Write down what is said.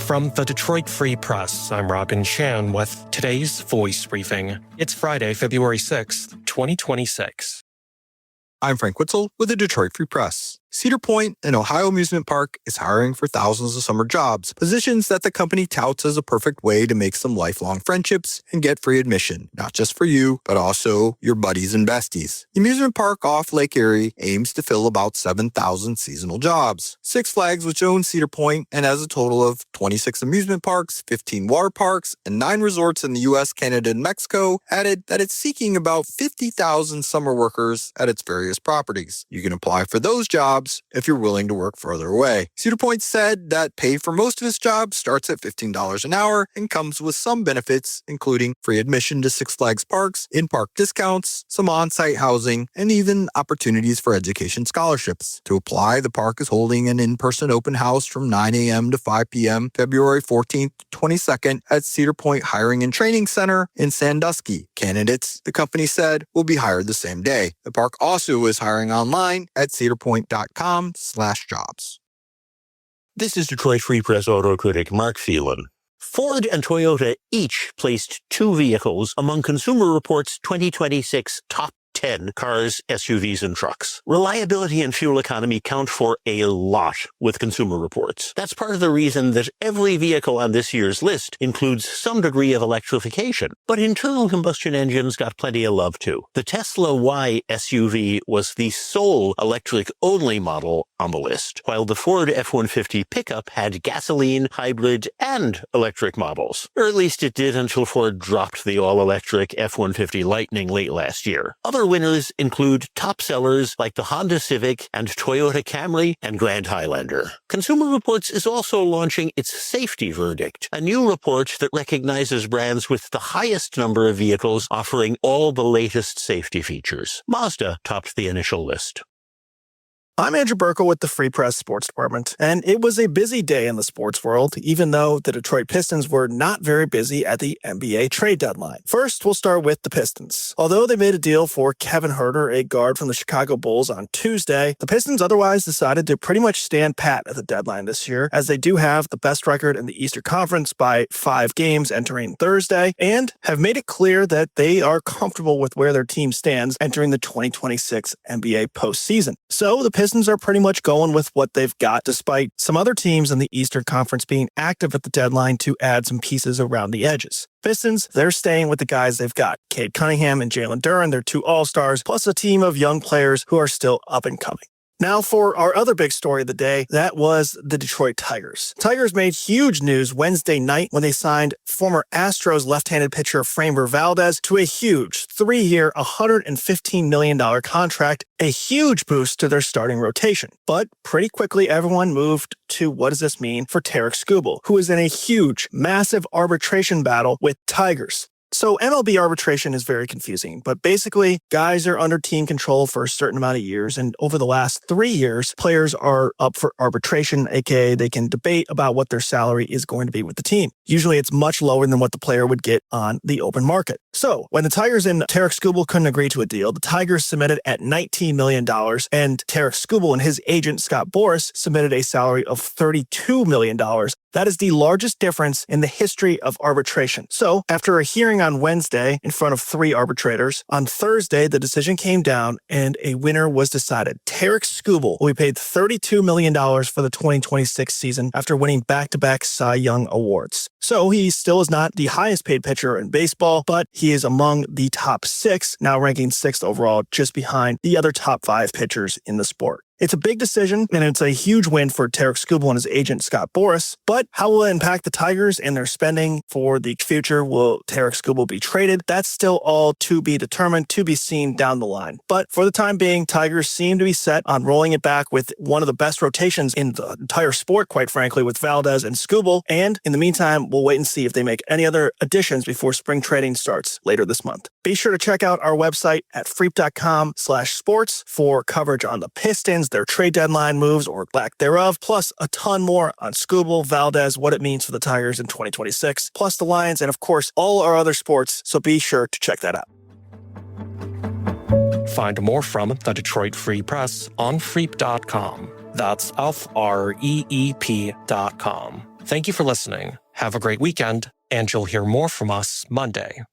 From the Detroit Free Press, I'm Robin Chan with today's Voice Briefing. It's Friday, February 6th, 2026. I'm Frank Witzel with the Detroit Free Press. Cedar Point, an Ohio amusement park, is hiring for thousands of summer jobs, positions that the company touts as a perfect way to make some lifelong friendships and get free admission, not just for you, but also your buddies and besties. The amusement park off Lake Erie aims to fill about 7,000 seasonal jobs. Six Flags, which owns Cedar Point and has a total of 26 amusement parks, 15 water parks, and 9 resorts in the U.S., Canada, and Mexico, added that it's seeking about 50,000 summer workers at its various properties. You can apply for those jobs if you're willing to work further away. Cedar Point said that pay for most of its jobs starts at $15 an hour and comes with some benefits, including free admission to Six Flags parks, in-park discounts, some on-site housing, and even opportunities for education scholarships. To apply, the park is holding an in-person open house from 9 a.m. to 5 p.m. February 14th to 22nd at Cedar Point Hiring and Training Center in Sandusky. Candidates, the company said, will be hired the same day. The park also is hiring online at cedarpoint.com/jobs. This is Detroit Free Press auto critic Mark Phelan. Ford and Toyota each placed 2 vehicles among Consumer Reports' 2026 top 10 cars, SUVs, and trucks. Reliability and fuel economy count for a lot with Consumer Reports. That's part of the reason that every vehicle on this year's list includes some degree of electrification. But internal combustion engines got plenty of love too. The Tesla Y SUV was the sole electric-only model on the list, while the Ford F-150 pickup had gasoline, hybrid, and electric models. Or at least it did until Ford dropped the all-electric F-150 Lightning late last year. Other winners include top sellers like the Honda Civic and Toyota Camry and Grand Highlander. Consumer Reports is also launching its Safety Verdict, a new report that recognizes brands with the highest number of vehicles offering all the latest safety features. Mazda topped the initial list. I'm Andrew Burkle with the Free Press Sports Department, and it was a busy day in the sports world, even though the Detroit Pistons were not very busy at the NBA trade deadline. First, we'll start with the Pistons. Although they made a deal for Kevin Huerter, a guard from the Chicago Bulls, on Tuesday, the Pistons otherwise decided to pretty much stand pat at the deadline this year, as they do have the best record in the Eastern Conference by 5 games entering Thursday, and have made it clear that they are comfortable with where their team stands entering the 2026 NBA postseason. So the Pistons are pretty much going with what they've got, despite some other teams in the Eastern Conference being active at the deadline to add some pieces around the edges. Pistons, they're staying with the guys they've got. Cade Cunningham and Jalen Duren, they're 2 all-stars, plus a team of young players who are still up and coming. Now for our other big story of the day, that was the Detroit Tigers. Tigers made huge news Wednesday night when they signed former Astros left-handed pitcher Framber Valdez to a huge 3-year, $115 million contract, a huge boost to their starting rotation. But pretty quickly, everyone moved to what does this mean for Tarik Skubal, who is in a huge, massive arbitration battle with Tigers. So MLB arbitration is very confusing, but basically guys are under team control for a certain amount of years, and over the last 3 years, players are up for arbitration, aka they can debate about what their salary is going to be with the team. Usually it's much lower than what the player would get on the open market. So when the Tigers and Tarik Skubal couldn't agree to a deal, the Tigers submitted at $19 million, and Tarik Skubal and his agent Scott Boras submitted a salary of $32 million. That is the largest difference in the history of arbitration. So, after a hearing on Wednesday in front of 3 arbitrators, on Thursday the decision came down and a winner was decided. Tarik Skubal will be paid $32 million for the 2026 season after winning back-to-back Cy Young awards. So, he still is not the highest paid pitcher in baseball, but he is among the top 6, now ranking 6th overall, just behind the other top 5 pitchers in the sport. It's a big decision, and it's a huge win for Tarik Skubal and his agent, Scott Boras. But how will it impact the Tigers and their spending for the future? Will Tarik Skubal be traded? That's still all to be determined, to be seen down the line. But for the time being, Tigers seem to be set on rolling it back with one of the best rotations in the entire sport, quite frankly, with Valdez and Skubal. And in the meantime, we'll wait and see if they make any other additions before spring trading starts later this month. Be sure to check out our website at freep.com/sports for coverage on the Pistons, their trade deadline moves or lack thereof, plus a ton more on Skubal, Valdez, what it means for the Tigers in 2026, plus the Lions, and of course, all our other sports, so be sure to check that out. Find more from the Detroit Free Press on freep.com. That's freep.com. Thank you for listening. Have a great weekend, and you'll hear more from us Monday.